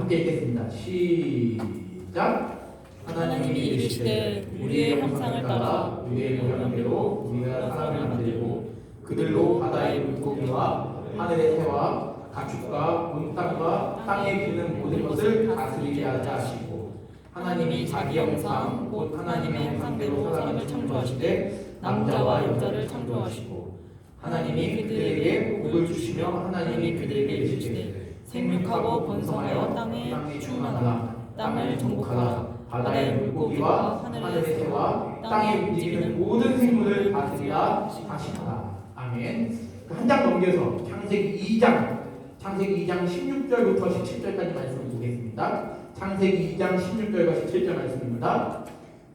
함께 읽겠습니다. 시작. 하나님이 이르시되 우리의 형상을 따라 우리의 모양대로 우리가 사람을 만들고 그들로 바다의 물고기와 하늘의 새와 가축과 온 땅과 땅에 기는 모든 것을 다스리게 하자 하시고 하나님이 자기 형상 곧 하나님의 형상대로 사람을 창조하시되 남자와 여자를 창조하시고 하나님이 그들에게 복을 주시며 하나님이 그들에게 이르시되 생육하고 번성하여 땅에 충만하라 땅을 정복하라 바다의 물고기와 하늘의 새와 땅에 움직이는 모든 생물을 다스리라 하시더라. 아멘. 한 장 넘겨서 창세기 2장 16절부터 17절까지 말씀을 보겠습니다. 창세기 2장 16절과 17절 말씀입니다.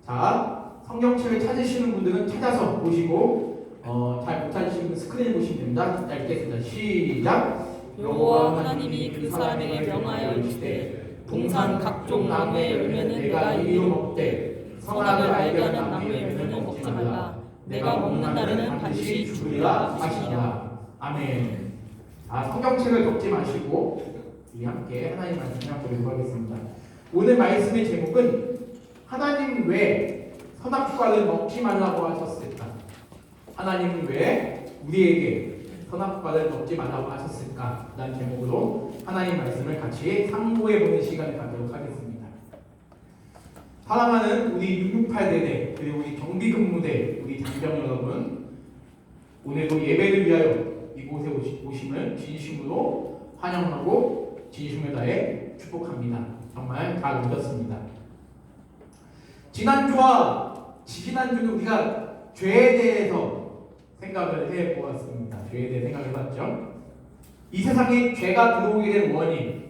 자, 성경책을 찾으시는 분들은 찾아서 보시고 잘 못 찾으시는 분은 스크린을 보시면 됩니다. 자, 읽겠습니다. 시작. 여호와 하나님이 그 사람에게 명하여 이르시되 동산 각종 나무의 열매는 내가 임의로 먹되 선악을 알게 하는 나무의 열매는 먹지 말라. 내가 먹는 날에는 반드시 죽으리라 하시니라. 아멘. 성경책을 덮지 마시고 우리 함께 하나님 말씀을 보도록 하겠습니다. 오늘 말씀의 제목은 하나님 왜 선악과를 먹지 말라고 하셨을까? 하나님 왜 우리에게 선악과를 먹지 말라고 하셨을까? 라는 제목으로 하나님 말씀을 같이 상고해보는 시간을 갖도록 하겠습니다. 사랑하는 우리 668대대 그리고 우리 경비근무대 우리 장병 여러분, 오늘도 예배를 위하여 이곳에 오심을 진심으로 환영하고 진심을 다해 축복합니다. 정말 잘 오셨습니다. 지난주와 지지난주는 우리가 죄에 대해서 생각을 해보았습니다. 죄에 대해 생각을 해봤죠. 이 세상에 죄가 들어오게 된 원인,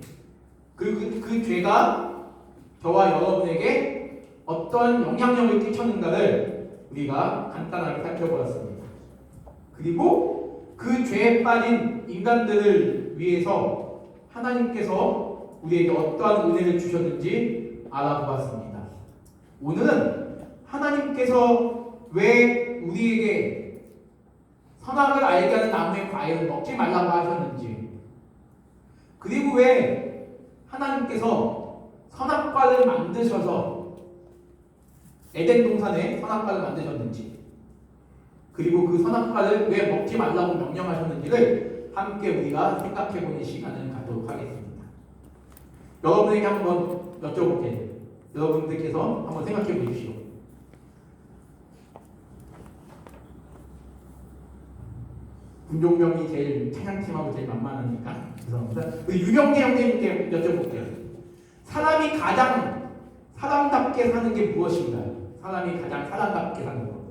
그 죄가 저와 여러분에게 어떤 영향력을 끼쳤는가를 우리가 간단하게 살펴보았습니다. 그리고 그 죄에 빠진 인간들을 위해서 하나님께서 우리에게 어떠한 은혜를 주셨는지 알아보았습니다. 오늘은 하나님께서 왜 우리에게 선악을 알게 하는 나무의 과일을 먹지 말라고 하셨는지, 그리고 왜 하나님께서 선악과를 만드셔서 에덴 동산에 선악과를 만드셨는지, 그리고 그 선악과를 왜 먹지 말라고 명령하셨는지를 함께 우리가 생각해보는 시간을 갖도록 하겠습니다. 여러분에게 한번 여쭤볼게요. 여러분들께서 한번 생각해 보십시오. 군종병이 제일 찬양팀하고 제일 만만하니까 죄송합니다. 우리 유병재 형님께 여쭤볼게요. 사람이 가장 사람답게 사는 게 무엇인가요? 사람이 가장 사람답게 사는 것.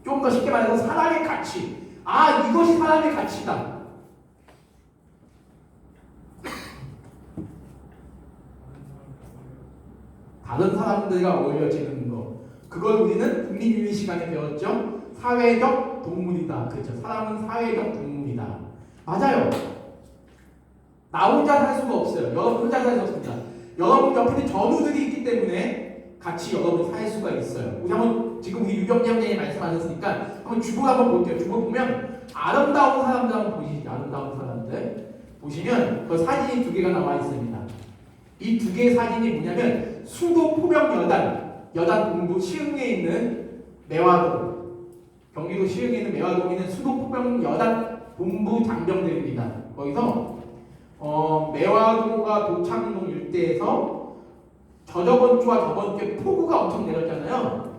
좀 더 쉽게 말해서 사람의 가치. 이것이 사람의 가치다. 다른 사람들과 어울려지는 것. 그걸 우리는 국민윤리 시간에 배웠죠. 사회적 동물이다. 그렇죠. 사람은 사회적 동물이다. 맞아요. 나 혼자 살 수가 없어요. 여러분 혼자 살 수 없습니다. 여러분 옆에 전우들이 있기 때문에 같이 여러분이 살 수가 있어요. 우리 한번 지금 우리 유병재 형님이 말씀하셨으니까 한번 주보 한번 볼게요. 주보 보면 아름다운 사람들 한번 보시죠. 아름다운 사람들 보시면 그 사진이 두 개가 나와 있습니다. 이 두 개의 사진이 뭐냐면 수도 포병 여단 본부 시흥에 있는 매화동, 경기도 시흥에 있는 매화동에 있는 수도 포병 여단 본부 장병들입니다. 거기서 매화동과 도창동 일대에서 저번 주와 저번 주에 폭우가 엄청 내렸잖아요.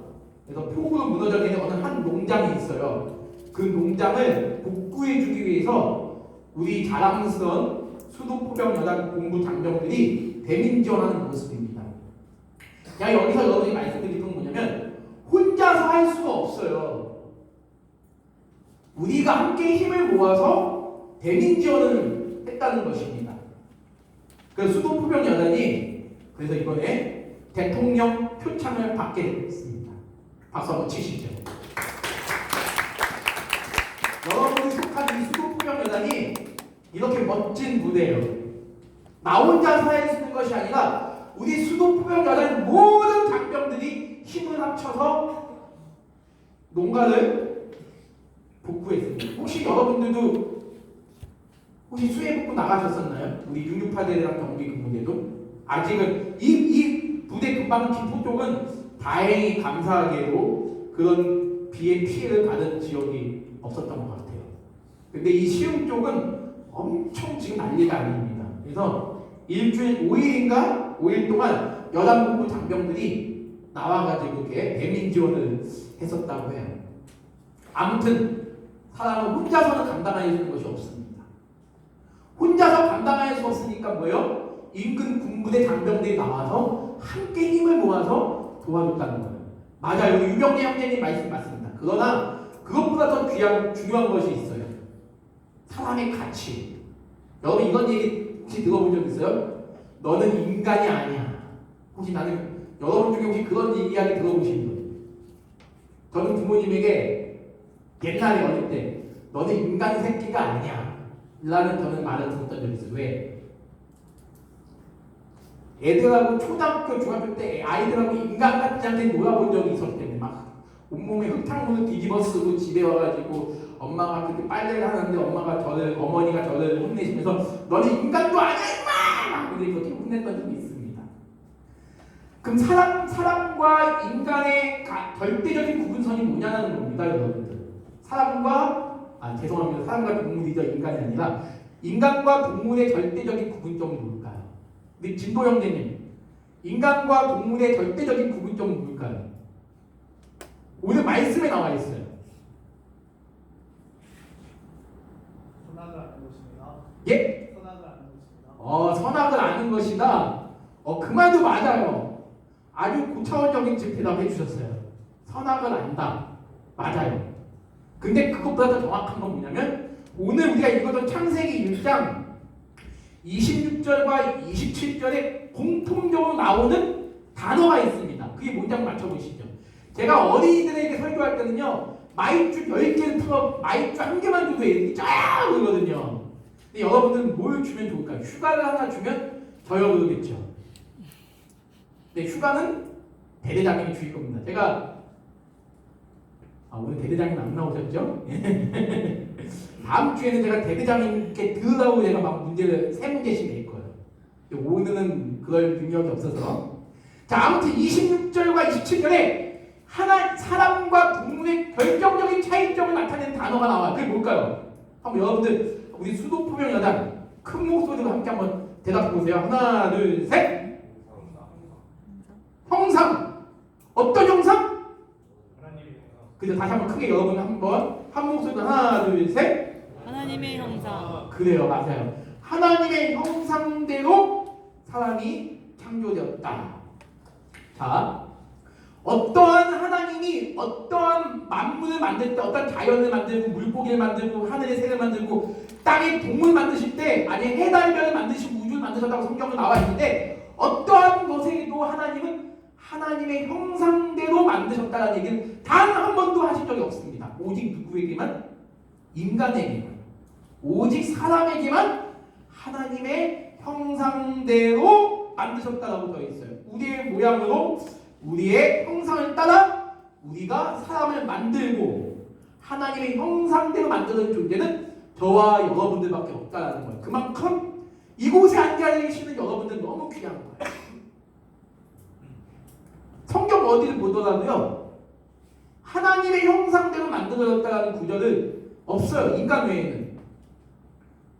그래서 폭우로 무너져 있는 어느 한 농장이 있어요. 그 농장을 복구해주기 위해서 우리 자랑스러운 수도포병 여단 본부 장병들이 대민 지원하는 모습입니다. 여기서 여러분이 말씀드릴 건 뭐냐면 혼자서 할 수가 없어요. 우리가 함께 힘을 모아서 대민 지원을 했다는 것입니다. 그래서 수도포병 여단이 그래서 이번에 대통령 표창을 받게 됐습니다. 박수 한번 치시죠. 여러분이 속한 이 수도포병 여단이 이렇게 멋진 무대예요. 나 혼자서 할 수 있는 것이 아니라 우리 수도포병 여단 모든 장병들이 힘을 합쳐서 농가를 복구했습니다. 혹시 혹시 수해복구 나가셨었나요? 우리 668대대랑 경비 근무대도 아직은 이 부대 근방 김포 쪽은 다행히 감사하게도 그런 비의 피해를 받은 지역이 없었던 것 같아요. 근데 이 시흥 쪽은 엄청 지금 난리가 아닙니다. 그래서 일주일 5일인가 5일 동안 여단본부 장병들이 나와가지고 이렇게 배민 지원을 했었다고 해요. 아무튼 사람은 혼자서는 감당할 수 있는 것이 없습니다. 혼자서 감당할 수 없으니까 뭐예요? 인근 군부대 장병들이 나와서 함께 힘을 모아서 도와줬다는 거예요. 맞아요. 유병재 형제님 말씀 맞습니다. 그러나 그것보다 더 중요한 것이 있어요. 사람의 가치. 여러분 이런 얘기 혹시 들어본 적 있어요? 너는 인간이 아니야. 혹시 나는 여러분 중에 혹시 그런 이야기 들어보신 분? 저는 부모님에게 옛날에 어릴 때 너는 인간 새끼가 아니야 라는 저는 말을 들었던 적이 있어요. 왜? 애들하고 초등학교 중학교 때 아이들하고 인간 같지 않게 놀아본 적이 있었기 때문에 막 온몸에 흙탕물을 뒤집어 쓰고 집에 와가지고 엄마가 그렇게 빨래를 하는데 어머니가 저를 혼내시면서 너는 인간도 아니야 임마! 막 그렇게 혼냈던 적이 있습니다. 그럼 사람과 인간의 절대적인 구분선이 뭐냐는 겁니다, 여러분들. 죄송합니다. 사람과 동물이죠. 인간이 아니라 인간과 동물의 절대적인 구분점이 뭘까요? 우리 진도 형제님, 인간과 동물의 절대적인 구분점은 뭘까요? 오늘 말씀에 나와 있어요. 선악을 아는 것입니다. 예? 선악을 아는 것입니다. 선악을 아는 것이다. 그 말도 맞아요. 아주 고차원적인 대답해 주셨어요. 선악을 안다. 맞아요. 근데 그것보다 더 정확한 건 뭐냐면 오늘 우리가 읽었던 창세기 1장 26절과 27절에 공통적으로 나오는 단어가 있습니다. 그게 뭔지 한번 맞춰보시죠. 제가 어린이들에게 설교할 때는요 마이쮸 10개를 풀어 마이쮸 1개만 줘도 애들이 쫙 그러거든요. 근데 여러분들은 뭘 주면 좋을까요? 휴가를 하나 주면 저요 그러겠죠. 근데 휴가는 대대장님이 주실 겁니다. 제가 오늘 대대장님 안 나오셨죠? 다음 주에는 제가 대대장님께 들으라고 제가 막 문제를 3문제씩 낼 거예요. 오늘은 그럴 능력이 없어서. 자, 아무튼 26절과 27절에 사람과 동물의 결정적인 차이점을 나타내는 단어가 나와요. 그게 뭘까요? 한번 여러분들 우리 수도포병 여단 큰 목소리로 함께 한번 대답해 보세요. 하나, 둘, 셋. 형상. 어떤 형상? 그래서 다시 한번 크게 여러분 한 목소리로 하나, 둘, 셋. 하나님의 형상. 그래요, 맞아요. 하나님의 형상대로 사람이 창조되었다. 자, 어떠한 하나님이 어떠한 만물을 만들 때, 어떠한 자연을 만들고 물고기를 만들고 하늘의 새를 만들고 땅의 동물 만드실 때, 아니 해달별을 만드시고 우주를 만드셨다고 성경에 나와 있는데 어떠한 것에도 하나님은 하나님의 형상대로 만드셨다는 얘기를 단 한 번도 하신 적이 없습니다. 오직 누구에게만? 인간에게만. 오직 사람에게만 하나님의 형상대로 만드셨다라고 되어 있어요. 우리의 모양으로 우리의 형상을 따라 우리가 사람을 만들고 하나님의 형상대로 만드는 존재는 저와 여러분들밖에 없다는 거예요. 그만큼 이곳에 앉아 계시는 여러분들 너무 귀한 거예요. 성경 어디를 보더라도요 하나님의 형상대로 만들어졌다는 구절을 없어요. 인간 외에는.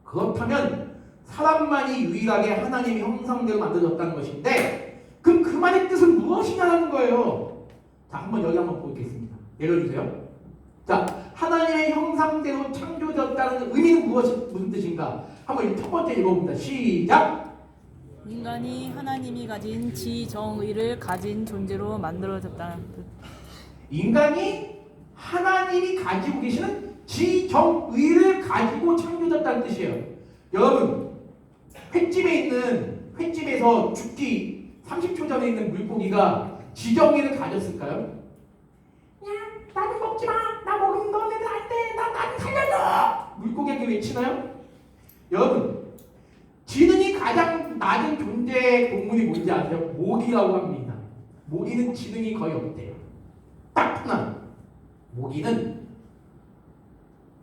그렇다면 사람만이 유일하게 하나님의 형상대로 만들어졌다는 것인데 그럼 그 말의 뜻은 무엇이냐는 거예요. 자, 한번 여기 한번 보겠습니다. 내려주세요. 자, 하나님의 형상대로 창조되었다는 의미는 무슨 뜻인가? 한번 첫 번째 읽어봅니다. 시작! 인간이 하나님이 가진 지정의를 가진 존재로 만들어졌다는 뜻. 인간이 하나님이 가지고 계시는 지정의를 가지고 창조됐다는 뜻이에요. 여러분, 횟집에서 죽기 30초 전에 있는 물고기가 지정의를 가졌을까요? 야, 나는 먹지 마. 나 먹는 거는 안 돼. 나는 살려줘. 물고기에게 외치나요? 여러분, 지능이 가장 낮은 존재의 동물이 뭔지 아세요? 모기라고 합니다. 모기는 지능이 거의 없대요. 딱 하나. 모기는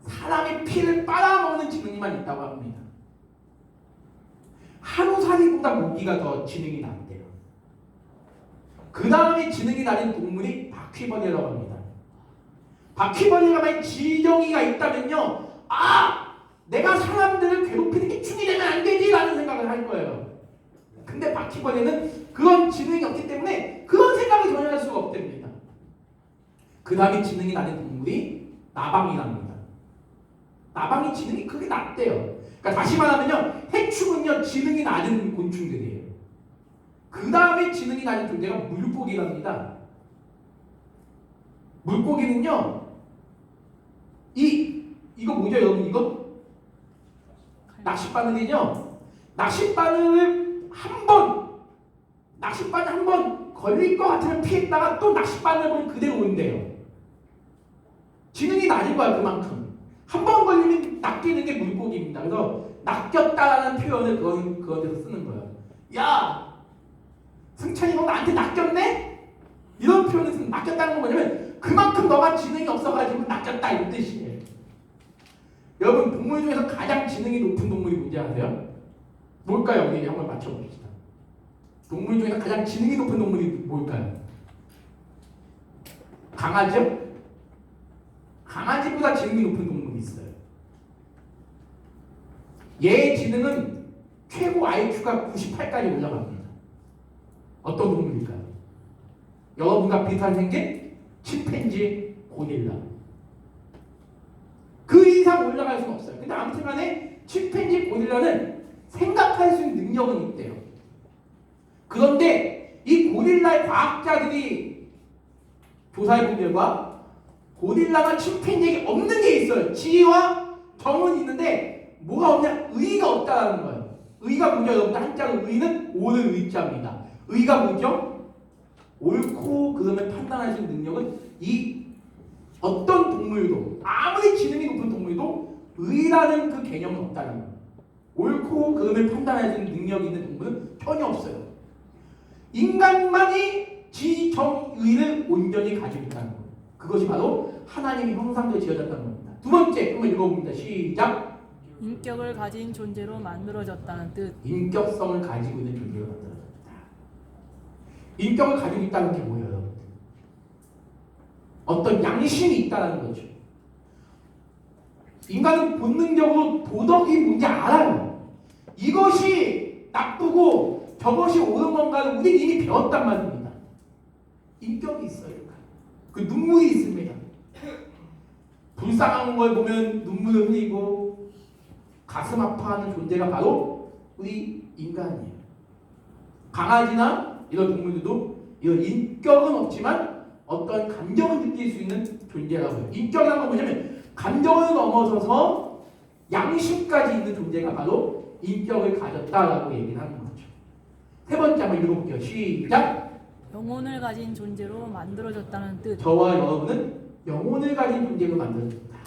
사람의 피를 빨아먹는 지능만 있다고 합니다. 토사리보다 모기가 더 지능이 낮대요. 그 다음에 지능이 낮은 동물이 바퀴벌레라고 합니다. 바퀴벌레가 만약 지정이가 있다면요, 내가 사람들을 괴롭히는 게 충이 되면 안 되지라는 생각을 할 거예요. 근데 바퀴벌레는 그런 지능이 없기 때문에 그런 생각을 전혀 할 수가 없답니다. 그 다음에 지능이 낮은 동물이 나방이랍니다. 나방이 지능이 크게 낮대요. 그러니까 다시 말하면요, 해충은요 지능이 낮은 곤충들이에요. 그 다음에 지능이 낮은 존재가 물고기랍니다. 물고기는요, 이거 뭐죠 여러분? 이거 낚싯바늘이죠. 낚싯바늘 한 번 걸릴 것 같으면 피했다가 또 낚싯바늘을 그대로 온대요. 지능이 낮은 거야. 그만큼 한 번 걸리면 낚이는 게 물고기입니다. 그래서 낚였다라는 표현을 그거에서 쓰는 거예요. 야, 승찬이 너 나한테 낚였네? 이런 표현을 쓰는, 낚였다는 건 뭐냐면 그만큼 너가 지능이 없어가지고 낚였다 이런 뜻이에요. 여러분, 동물 중에서 가장 지능이 높은 동물이 뭔지 아세요? 뭘까요? 우리 한번 맞춰봅시다. 동물 중에서 가장 지능이 높은 동물이 뭘까요? 강아지요? 강아지보다 지능이 높은 동물이 있어요. 얘의 지능은 최고 IQ가 98까지 올라갑니다. 어떤 동물일까요? 여러분과 비슷한 생긴 침팬지, 고릴라. 그 이상 올라갈 수는 없어요. 근데 아무튼 간에 침팬지, 고릴라는 생각할 수 있는 능력은 있대요. 그런데 이 고릴라의 과학자들이 조사해본 결과 고릴라가 침팬지에게 없는 게 있어요. 지혜와 정은 있는데 뭐가 없냐? 의의가 없다는 거예요. 의의가 뭐죠? 여러분들 한자로 의의는 옳은 의자입니다. 의의가 뭐죠? 옳고 그름을 판단할 수 있는 능력은 이 어떤 동물도 아무리 지능이 높은 동물도 의라는 그 개념은 없다는 거예요. 옳고 그름을 판단할 수 있는 능력이 있는 동물은 전혀 없어요. 인간만이 지정의를 온전히 가지고 있다는 거예요. 그것이 바로 하나님의 형상대로 지어졌다는 겁니다. 두 번째 한번 읽어봅니다. 시작. 인격을 가진 존재로 만들어졌다는 뜻. 인격성을 가지고 있는 존재로 만들어졌다. 인격을 가지고 있다는 게 뭐예요, 여러분? 어떤 양심이 있다는 거죠. 인간은 본능적으로 도덕이 뭔지 알아요. 이것이 나쁘고 저것이 옳은 건가를 우리 이미 배웠단 말입니다. 인격이 있어요. 그 눈물이 있습니다. 불쌍한 걸 보면 눈물을 흘리고 가슴 아파하는 존재가 바로 우리 인간이에요. 강아지나 이런 동물들도 이런 인격은 없지만 어떤 감정을 느낄 수 있는 존재라고 해요. 인격이라는 건 뭐냐면 감정을 넘어서서 양심까지 있는 존재가 바로 인격을 가졌다라고 얘기를 하는 거죠. 세 번째 한번 읽어볼게요. 시작. 영혼을 가진 존재로 만들어졌다는 뜻. 저와 여러분은 영혼을 가진 존재로 만들어졌다.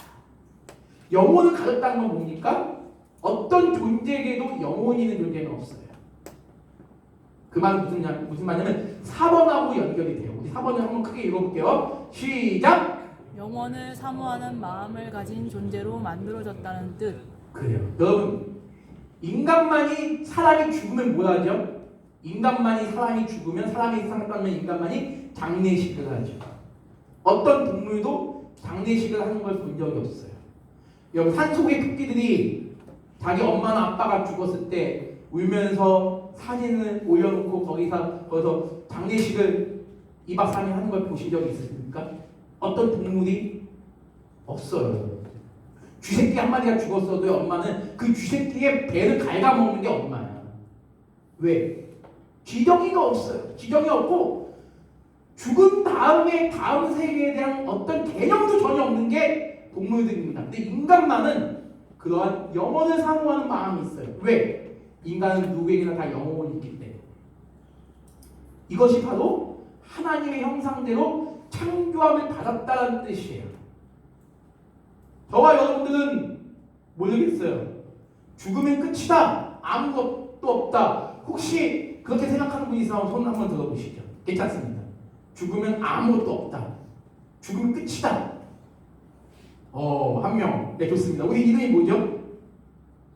영혼을 가졌다는 건 뭡니까? 어떤 존재에게도 영혼이 있는 존재는 없어요. 그 말은 무슨 말이냐면 4번하고 연결이 돼요. 우리 4번을 한번 크게 읽어볼게요. 시작. 영혼을 사모하는 마음을 가진 존재로 만들어졌다는 뜻. 그래요. 여러분, 인간만이 사람이 죽으면 뭐 하죠? 사람이 죽으면 사람이 살았다면 인간만이 장례식을 하죠. 어떤 동물도 장례식을 하는 걸 본 적이 없어요. 여러분, 산속의 토끼들이 자기 엄마나 아빠가 죽었을 때 울면서 사진을 올려놓고 거기서 장례식을 2박 3일 하는 걸 보신 적이 있으십니까? 어떤 동물이 없어요. 쥐새끼 한 마리가 죽었어도 엄마는 그 쥐새끼의 배를 갉아먹는 게 엄마야. 왜? 지정이가 없어요. 지정이 없고 죽은 다음에 다음 세계에 대한 어떤 개념도 전혀 없는 게 동물들입니다. 근데 인간만은 그러한 영혼을 사모하는 마음이 있어요. 왜? 인간은 누구에게나 다 영혼이 있기 때문에. 이것이 바로 하나님의 형상대로 창조함을 받았다는 뜻이에요. 저와 여러분들은 모르겠어요. 죽으면 끝이다. 아무것도 없다. 혹시 그렇게 생각하는 분이 있으면 손 한번 들어보시죠. 괜찮습니다. 죽으면 아무것도 없다. 죽으면 끝이다. 한 명. 네, 좋습니다. 우리 이름이 뭐죠?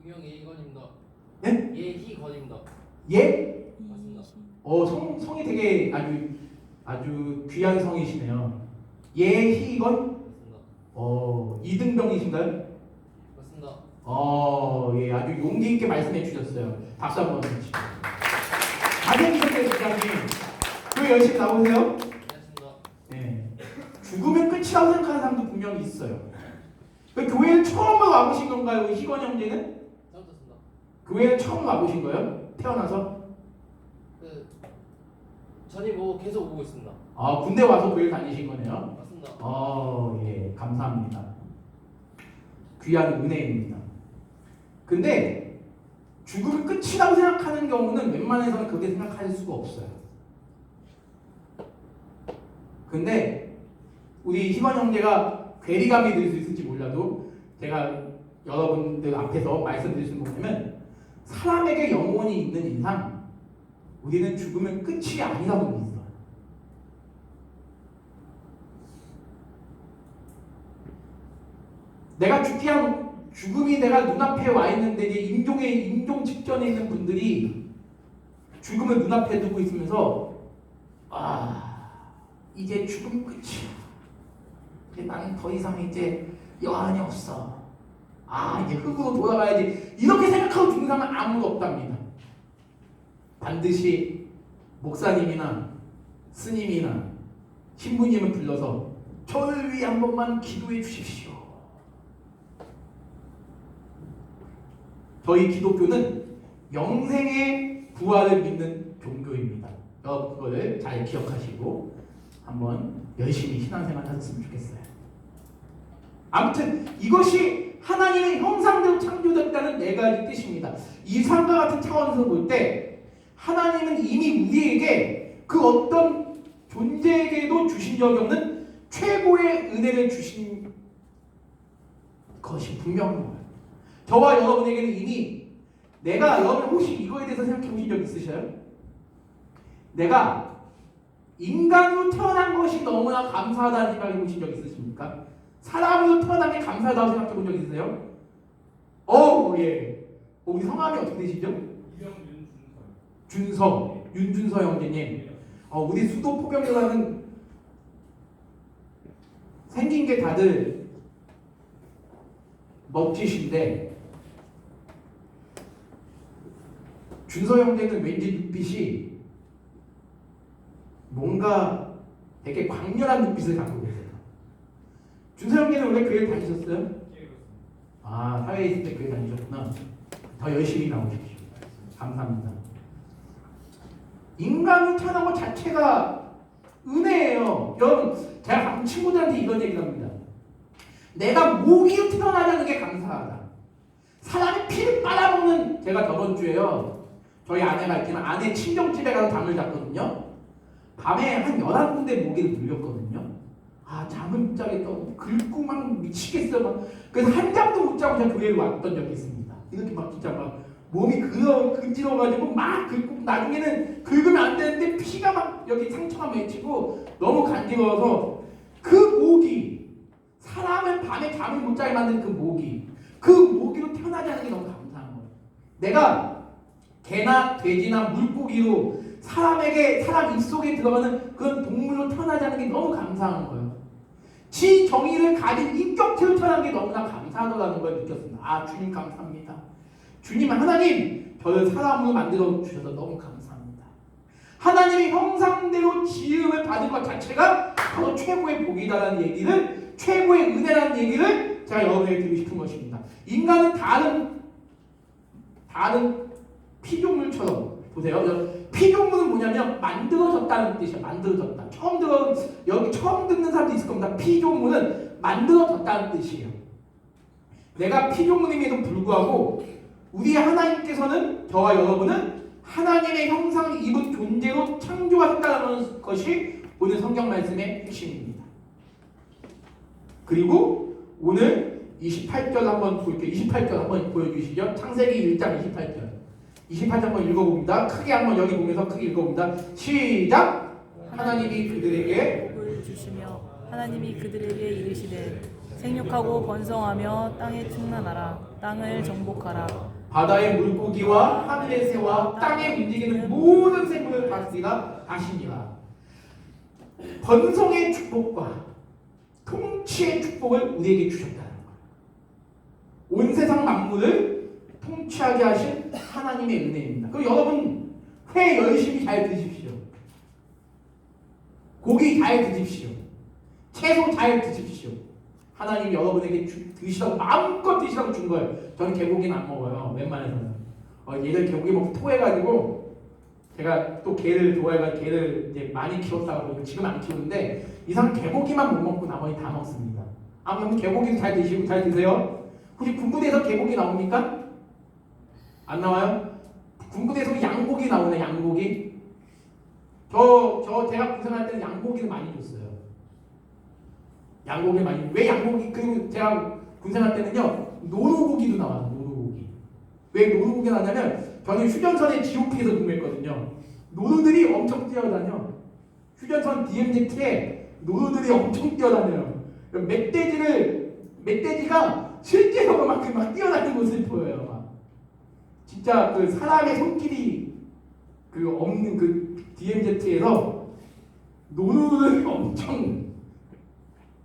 유명 예희건입니다. 네? 예희건입니다. 예? 이신. 성이 되게 아주 귀한 성이시네요. 예희건? 이등병이신가요? 맞습니다. 예, 아주 용기 있게 말씀해 주셨어요. 박수 한번 주시죠. 잘생기셨네요, 부장님. 교회 열심히 나오세요. 안녕하십니까. 네. 죽으면 끝이라고 생각하는 사람도 분명히 있어요. 그 교회는 처음 와보신 건가요, 희건 형제는? 잘못했습니다. 교회는 처음 와보신 거예요? 태어나서? 전이 뭐 계속 오고 있습니다. 군대 와서 교회 다니신 거네요. 맞습니다. 예, 감사합니다. 귀한 은혜입니다. 근데 죽음이 끝이라고 생각하는 경우는 웬만해서는 그렇게 생각할 수가 없어요. 근데 우리 희건 형제가 괴리감이 들 수 있을지 몰라도 제가 여러분들 앞에서 말씀드릴 수 있는 뭐냐면 사람에게 영혼이 있는 이상 우리는 죽으면 끝이 아니라고 믿어요. 내가 죽음이 내가 눈앞에 와 있는데 이제 임종 직전에 있는 분들이 죽음을 눈앞에 두고 있으면서 이제 죽음 끝이야. 이제 나는 더 이상 이제 여한이 없어. 이제 흙으로 돌아가야지. 이렇게 생각하고 죽는 사람은 아무도 없답니다. 반드시 목사님이나 스님이나 신부님을 불러서 저를 위해 한 번만 기도해 주십시오. 저희 기독교는 영생의 부활을 믿는 종교입니다. 여러분 그거를 잘 기억하시고 한번 열심히 신앙생활 하셨으면 좋겠어요. 아무튼 이것이 하나님의 형상대로 창조됐다는 네 가지 뜻입니다. 이상과 같은 차원에서 볼 때 하나님은 이미 우리에게 그 어떤 존재에게도 주신 적이 없는 최고의 은혜를 주신 것이 분명한 거예요. 저와 여러분에게는 이미 여러분 혹시 이거에 대해서 생각해 보신 적 있으셔요? 내가 인간으로 태어난 것이 너무나 감사하다는 생각해 보신 적 있으십니까? 사람으로 태어난 게 감사하다고 생각해 본 적 있으세요? 예. 우리 성함이 어떻게 되시죠? 윤준서 형제님. 우리 수도 포경대라는 생긴 게 다들 멋지신데 준서 형제는 왠지 눈빛이 뭔가 되게 광렬한 눈빛을 갖고 계세요. 준서 형제는 원래 교회 다니셨어요? 사회에 있을 때 교회 다니셨구나. 더 열심히 나오십시오. 감사합니다. 인간으로 태어난 것 자체가 은혜예요. 여러분, 제가 가끔 친구들한테 이런 얘기를 합니다. 내가 모기로 태어나자는 게 감사하다. 사람이 피를 빨아먹는, 제가 저번 주에요. 저희 아내가 있지만 아내 친정집에 가서 잠을 잤거든요. 밤에 한 11군데 모기를 물렸거든요. 잠을 못 자겠다고 긁고 막 미치겠어요. 그래서 한 잠도 못 자고 제가 교회에 왔던 적이 있습니다. 이렇게 막 진짜 막 몸이 근질러가지고 막 긁고 나중에는 긁으면 안 되는데 피가 막 여기 상처가 맺히고 너무 간지러워서 그 모기, 사람을 밤에 잠을 못 자게 만든 그 모기로 태어나지 않은 게 너무 감사한 거예요. 내가 개나 돼지나 물고기로 사람 입속에 들어가는 그런 동물로 태어나지 않은 게 너무 감사한 거예요. 지 정의를 가진 인격체로 태어난 게 너무나 감사하다는 걸 느꼈습니다. 주님 감사합니다. 주님 하나님 저를 사람으로 만들어 주셔서 너무 감사합니다. 하나님의 형상대로 지음을 받은 것 자체가 바로 최고의 복이다라는 얘기를, 최고의 은혜라는 얘기를 제가 여러분에게 드리고 싶은 것입니다. 인간은 다른 피조물처럼 보세요. 피조물은 뭐냐면 만들어졌다는 뜻이에요. 만들어졌다. 처음 듣는 사람도 있을 겁니다. 피조물은 만들어졌다는 뜻이에요. 내가 피조물임에도 불구하고 우리 하나님께서는, 저와 여러분은 하나님의 형상을 입은 존재로 창조하셨다는 것이 오늘 성경 말씀의 핵심입니다. 그리고 오늘 28절 한번 볼게요. 28절 한번 보여주시죠. 창세기 1장 28절. 28절 한번 읽어봅니다. 크게 한번 여기 보면서 크게 읽어봅니다. 시작! 하나님이 그들에게 복을 주시며 하나님이 그들에게 이르시되 생육하고 번성하며 땅에 충만하라. 땅을 정복하라. 바다의 물고기와 하늘의 새와 땅에 움직이는 모든 생물을 다스리라 하시니라. 번성의 축복과 통치의 축복을 우리에게 주셨다는 거예요. 온 세상 만물을 통치하게 하신 하나님의 은혜입니다. 그리고 여러분 회 열심히 잘 드십시오. 고기 잘 드십시오. 채소 잘 드십시오. 하나님이 여러분에게 드시라고 마음껏 드시라고 준 거예요. 저는 개고기는 안 먹어요. 웬만해서는. 얘들 개고기 먹고 토해가지고 제가 또 개를 좋아해가지고 개를 이제 많이 키웠다고 지금 안 키우는데 이상 개고기만 못 먹고 나머지 다 먹습니다. 아무튼 개고기도 잘 드시고 잘 드세요. 혹시 군부대에서 개고기 나옵니까? 안 나와요? 군부대에서 양고기 나오네. 양고기. 제가 군생활 때는 양고기를 많이 줬어요. 양고기 많이. 왜 양고기? 그리고 제가 군생활 때는요 노루고기도 나와요. 노루고기. 왜 노루고기가 나냐면 저는 휴전선의 GOP에서 근무했거든요. 노루들이 엄청 뛰어다녀. 휴전선 DMZ에 노루들이 엄청 뛰어다녀요. 멧돼지가 실제로 막 뛰어다니는 모습이 보여요. 막. 진짜 그 사람의 손길이 그 없는 그 DMZ에서 노루를 엄청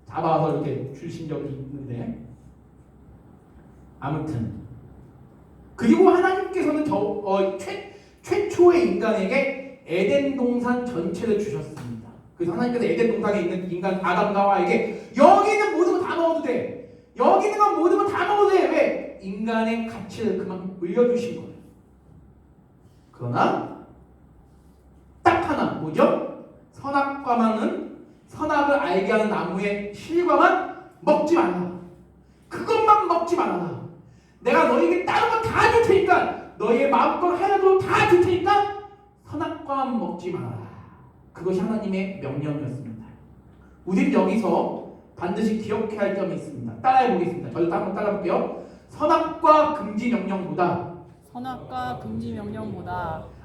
잡아서 이렇게 주신 적이 있는데 아무튼 그리고 하나님께서는 최초의 인간에게 에덴 동산 전체를 주셨습니다. 그래서 하나님께서 에덴 동산에 있는 인간 아담과 하와에게 여기 있는 모든 거 다 먹어도 돼. 여기 있는 건 모든 거 다 먹어도 돼. 왜? 인간의 가치를 그만큼 올려주신 거예요. 그러나 딱 하나 뭐죠? 선악을 알게 하는 나무의 실과만 먹지 말라. 그것만 먹지 말라. 내가 너에게 다른 거 다 줄 테니까 너희의 마음껏 하여도 다 줄 테니까 선악과만 먹지 말아라. 그것이 하나님의 명령이었습니다. 우리는 여기서 반드시 기억해야 할 점이 있습니다. 따라해 보겠습니다. 저도 한번 따라 볼게요. 선악과 금지 명령보다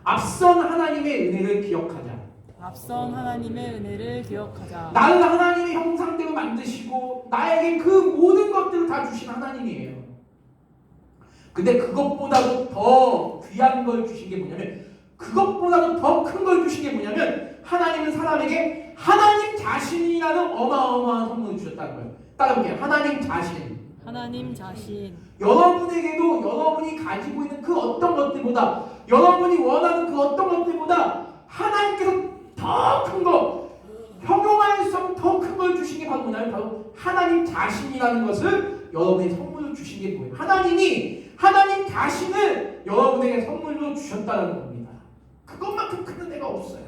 앞선 하나님의 은혜를 기억하자. 나를 하나님의 형상대로 만드시고 나에게 그 모든 것들을 다 주신 하나님이에요. 근데 그것보다도 더 귀한 걸 주신 게 뭐냐면 그것보다도 더 큰 걸 주신 게 뭐냐면 하나님은 사람에게 하나님 자신이라는 어마어마한 선물을 주셨다는 거예요. 따라볼게요. 하나님 자신. 여러분에게도 여러분이 가지고 있는 그 어떤 것들보다 여러분이 원하는 그 어떤 것들보다 하나님께서 더 큰 거, 형용할 수 없는 더 큰 걸 주신 게 바로 뭐냐면 바로 하나님 자신이라는 것을 여러분의 선물로 주신 게 뭐예요? 하나님 자신을 여러분에게 선물로 주셨다는 겁니다. 그것만큼 큰 은혜가 없어요.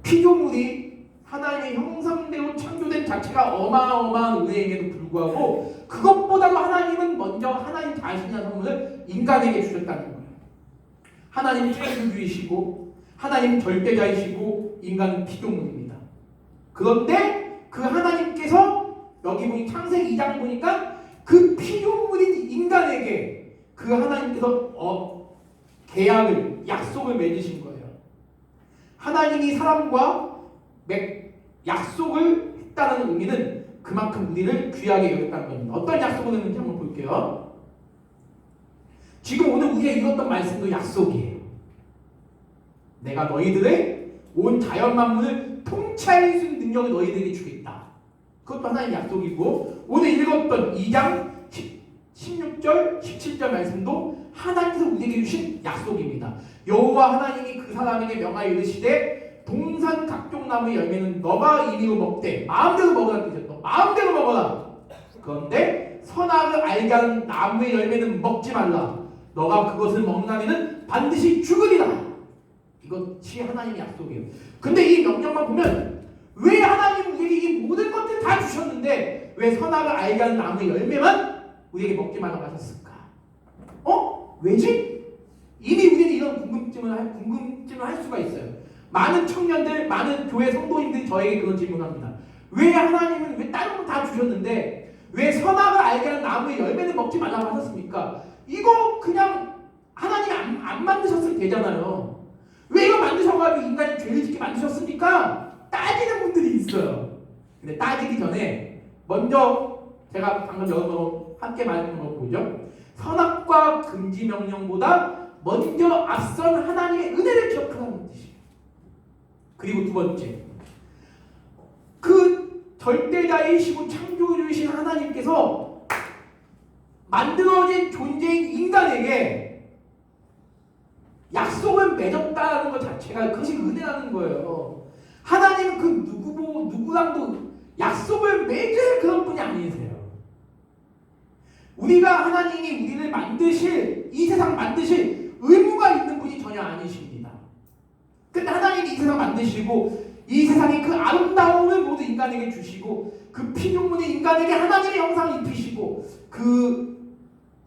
피조물이 하나님의 형상대로 창조된 자체가 어마어마한 은혜임에도 불구하고 그것보다도 하나님은 먼저 하나님 자신이라는 선물을 인간에게 주셨다는 거예요. 하나님은 창조주이시고 하나님은 절대자이시고 인간은 피조물입니다. 그런데 그 하나님께서 여기 보니 창세기 2장 보니까 그 피조물인 인간에게 그 하나님께서 약속을 맺으신 거예요. 하나님이 사람과 약속을 했다는 의미는 그만큼 우리를 귀하게 여겼다는 겁니다. 어떤 약속을 했는지 한번 볼게요. 지금 오늘 우리가 읽었던 말씀도 약속이에요. 내가 너희들의 온 자연 만물을 통치할 수 있는 능력을 너희들에게 주겠다. 그것도 하나님의 약속이고 오늘 읽었던 2장 16절 17절 말씀도 하나님께서 우리에게 주신 약속입니다. 여호와 하나님이 그 사람에게 명하여 이르시되 동산 각종 나무의 열매는 너가 임의로 먹되 마음대로 먹으라는 뜻이었어. 마음대로 먹어라. 그런데 선악을 알게 하는 나무의 열매는 먹지 말라. 너가 그것을 먹는 날에는 반드시 죽으리라. 이것이 하나님의 약속이에요. 근데 이 명령만 보면 왜 하나님은 우리에게 이 모든 것들 다 주셨는데 왜 선악을 알게 하는 나무의 열매만 우리에게 먹지 말라고 하셨을까? 왜지? 이미 우리는 이런 궁금증을 할 수가 있어요. 많은 청년들, 많은 교회 성도님들이 저에게 그런 질문을 합니다. 왜 하나님은 왜 다른 건 다 주셨는데 왜 선악을 알게 하는 나무의 열매는 먹지 말라고 하셨습니까? 이거 그냥 하나님이 안 만드셨으면 되잖아요. 왜 이거 만드셔가지고 인간이 죄를 짓게 만드셨습니까? 따지는 분들이 있어요. 근데 따지기 전에 먼저 제가 방금 여러분 함께 말하는 거 보죠. 선악과 금지 명령보다 먼저 앞선 하나님의 은혜를 기억하라는 뜻이에요. 그리고 두 번째, 그 절대자이시고 창조주이신 하나님께서 만들어진 존재인 인간에게 약속을 맺었다는 것 자체가 그것이 은혜라는 거예요. 하나님은 그 누구랑도 약속을 맺을 그런 분이 아니세요. 우리가 하나님이 우리를 만드실, 이 세상 만드실 의무가 있는 분이 전혀 아니십니다. 근데 하나님이 이 세상 만드시고 이 세상의 그 아름다움을 모두 인간에게 주시고 그 피조물의 인간에게 하나님의 형상을 입히시고 그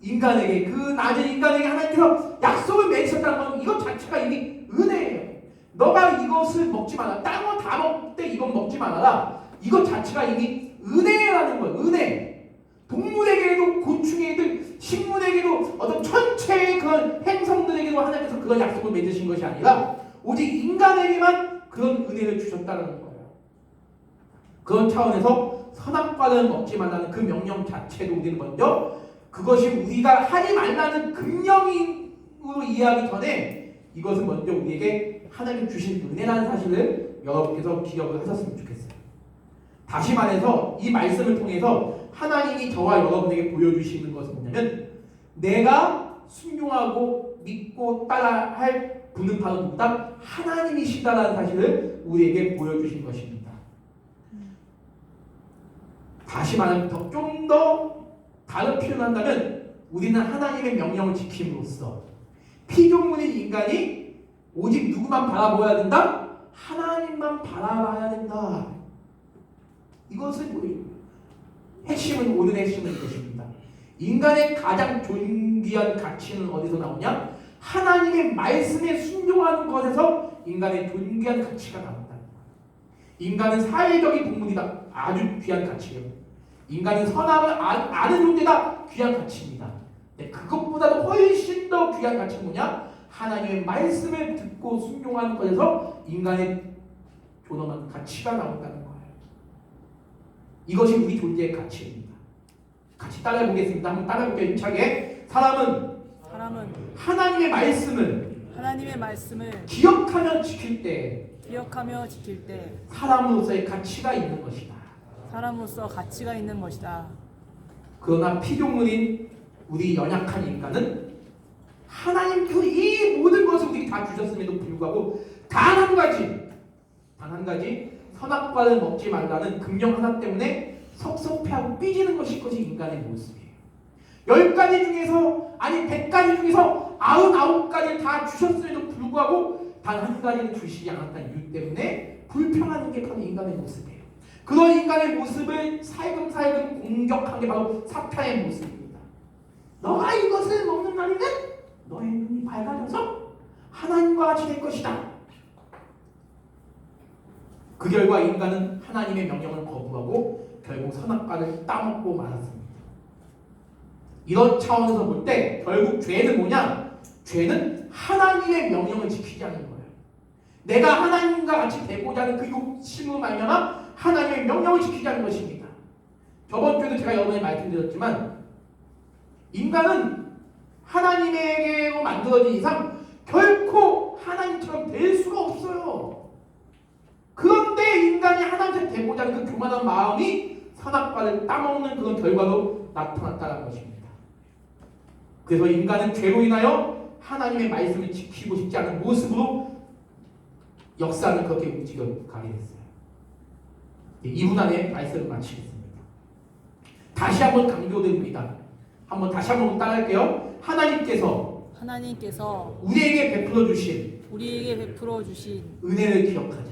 인간에게, 그 낮은 인간에게 하나님께서 약속을 맺으셨다는 건 이것 자체가 이미 은혜예요. 너가 이것을 먹지 마라. 딴 거 다 먹을 때 이건 먹지 말아라. 이것 자체가 이미 은혜라는 거예요. 은혜. 동물에게도, 곤충에게도, 식물에게도, 어떤 천체의 그런 행성들에게도 하나님께서 그런 약속을 맺으신 것이 아니라 오직 인간에게만 그런 은혜를 주셨다는 거예요. 그런 차원에서 선악과를 먹지 말라는 그 명령 자체도 우리는 먼저 그것이 우리가 하지 말라는 금령으로 이해하기 전에 이것은 먼저 우리에게 하나님 주신 은혜라는 사실을 여러분께서 기억을 하셨으면 좋겠어요. 다시 말해서 이 말씀을 통해서 하나님이 저와 여러분에게 보여주시는 것은 뭐냐면 내가 순종하고 믿고 따라할 분은 바로 누구다? 하나님이시다라는 사실을 우리에게 보여주신 것입니다. 다시 말하면 좀 더 다른 표현을 한다면 우리는 하나님의 명령을 지킴으로써 피조물인 인간이 오직 누구만 바라보아야 된다? 하나님만 바라봐야 된다. 이것은 우리 핵심은, 오늘 핵심은 이것입니다. 인간의 가장 존귀한 가치는 어디서 나오냐? 하나님의 말씀에 순종하는 것에서 인간의 존귀한 가치가 나온다. 인간은 사회적인 동물이다. 아주 귀한 가치예요. 인간은 선악을 아는 존재다. 귀한 가치입니다. 네, 그것보다도 훨씬 더 귀한 가치는 뭐냐? 하나님의 말씀을 듣고 순종하는 것에서 인간의 존엄한 가치가 나온다는 거예요. 이것이 우리 존재의 가치입니다. 같이 따라해 보겠습니다. 한번 따라해 볼게요. 힘차게. 사람은 하나님의 말씀을 기억하며 지킬 때 사람으로서의 가치가 있는 것이다. 그러나 피조물인 우리 연약한 인간은 하나님께서 이 모든 것을 우리에게 다 주셨음에도 불구하고 단 한 가지 선악과를 먹지 말라는 금령 하나 때문에 섭섭해하고 삐지는 것이 인간의 모습이에요. 10가지 중에서, 아니 100가지 중에서 99가지를 다 주셨음에도 불구하고 단 한 가지를 주시지 않았다는 이유 때문에 불평하는 게 바로 인간의 모습이에요. 그런 인간의 모습을 살금살금 공격한 게 바로 사탄의 모습입니다. 너가 이것을 먹는 날에는 너의 눈이 밝아져서 하나님과 같이 될 것이다. 그 결과 인간은 하나님의 명령을 거부하고 결국 선악과를 따먹고 말았습니다. 이런 차원에서 볼 때 결국 죄는 뭐냐? 죄는 하나님의 명령을 지키지 않는 거예요. 내가 하나님과 같이 되고자 하는 그 욕심으로 말미암아 하나님의 명령을 지키지 않는 것입니다. 저번 주에도 제가 여러분에게 말씀드렸지만 인간은 하나님에게로 만들어진 이상 결코 하나님처럼 될 수가 없어요. 그런데 인간이 하나님처럼 되고자 하는 그 교만한 마음이 선악과를 따먹는 그런 결과로 나타났다는 것입니다. 그래서 인간은 죄로 인하여 하나님의 말씀을 지키고 싶지 않은 모습으로 역사는 그렇게 움직여가게 됐어요. 2분 안에 말씀을 마치겠습니다. 다시 한번 강조드립니다. 다시 한번 따라할게요. 하나님께서 우리에게 베풀어 주신 은혜를 기억하자.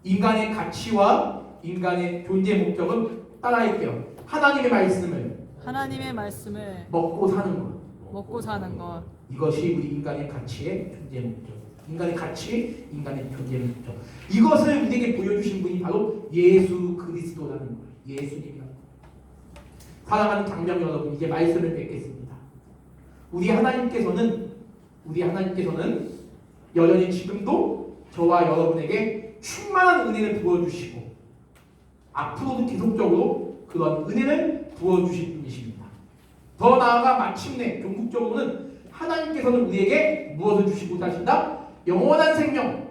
인간의 가치와 인간의 존재 목적은 따라할게요. 하나님의 말씀을 먹고 사는 것. 이것이 우리 인간의 가치의 존재 목적. 인간의 가치, 인간의 존재 목적. 이것을 우리에게 보여주신 분이 바로 예수 그리스도라는 거예요. 예수님이라는 거예요. 사랑하는 장병 여러분, 이제 말씀을 뵙겠습니다. 우리 하나님께서는 여전히 지금도 저와 여러분에게 충만한 은혜를 부어주시고 앞으로도 계속적으로 그런 은혜를 부어주실 분이십니다. 더 나아가 마침내 궁극적으로는 하나님께서는 우리에게 무엇을 주시고자 하신다? 영원한 생명,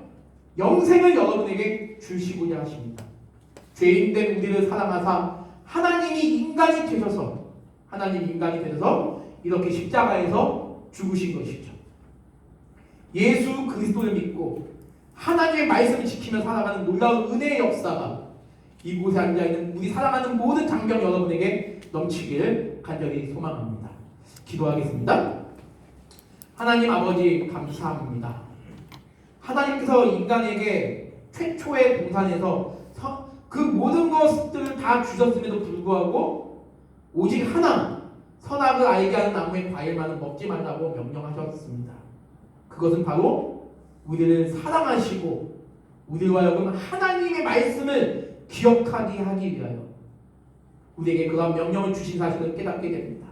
영생을 여러분에게 주시고자 하십니다. 죄인된 우리를 사랑하사 하나님이 인간이 되셔서 이렇게 십자가에서 죽으신 것이죠. 예수 그리스도를 믿고 하나님의 말씀을 지키며 살아가는 놀라운 은혜의 역사가 이곳에 앉아있는 우리 사랑하는 모든 장병 여러분에게 넘치기를 간절히 소망합니다. 기도하겠습니다. 하나님 아버지 감사합니다. 하나님께서 인간에게 최초의 동산에서 그 모든 것들을 다 주셨음에도 불구하고 오직 하나 선악을 알게 하는 나무의 과일만은 먹지 말라고 명령하셨습니다. 그것은 바로 우리를 사랑하시고 우리와 하여금 하나님의 말씀을 기억하게 하기 위하여 우리에게 그런 명령을 주신 사실을 깨닫게 됩니다.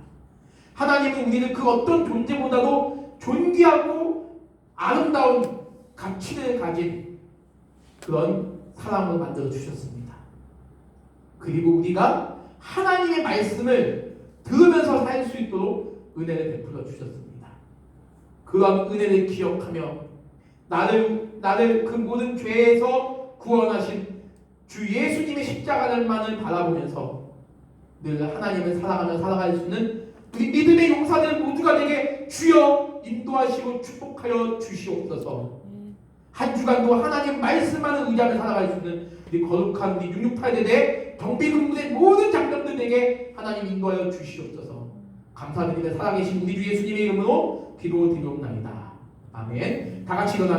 하나님은 우리를 그 어떤 존재보다도 존귀하고 아름다운 가치를 가진 그런 사람으로 만들어 주셨습니다. 그리고 우리가 하나님의 말씀을 들으면서 살 수 있도록 은혜를 베풀어 주셨습니다. 그런 은혜를 기억하며 나를 그 모든 죄에서 구원하신 주 예수님의 십자가만을 바라보면서 늘 하나님을 사랑하며 살아갈 수 있는 우리 믿음의 용사들 모두가 되게 주여 인도하시고 축복하여 주시옵소서. 한 주간도 하나님 말씀만을 의지하며 살아갈 수 있는 우리 거룩한 우리 668대대 경비근무대 모든 장병들에게 하나님 인도하여 주시옵소서. 감사드리며 살아계신 우리 주 예수님의 이름으로 기도드리옵나이다. 아멘. 다 같이 일어나겠습니다.